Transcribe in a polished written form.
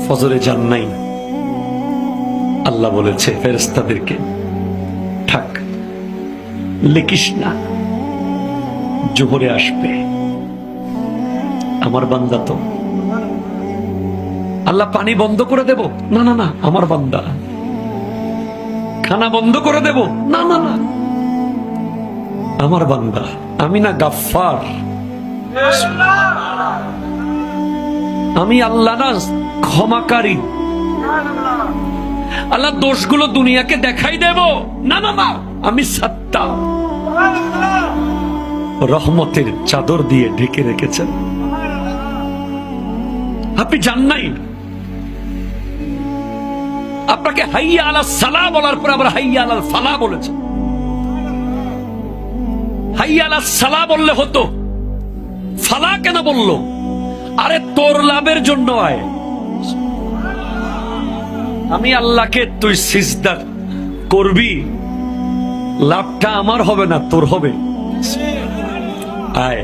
ফজরে যান নাই, আল্লাহ বলেছে ফেরেশতাদেরকে থাক, লিখিস না, জোহরে আসবে। আমার বান্দা তো, আল্লাহ পানি বন্ধ করে দেব, না না না, আমার বান্দা। খানা বন্ধ করে দেব, না না না, আমার বান্দা। আমি না গাফফার, আমি আল্লাহ না ক্ষমাকারী। আল্লাহ দোষগুলো দুনিয়াকে দেখাই দেব, না না না, আমি সত্তা। রহমতের চাদর দিয়ে ঢেকে রেখেছেন। আপনি জান নাই, আপনাকে হাইয়া আলা সালাহ বলার পর আবার হাইয়া আলাল ফালাহ বলেছে। হাইয়া আলা সালাহ বললে হতো, ফালাহ কেন বললো? আরে তোর লাভের জন্য আয়। আমি আল্লাহকে তুই সিজদা করবি, লাভটা আমার হবে না, তোর হবে। আয়।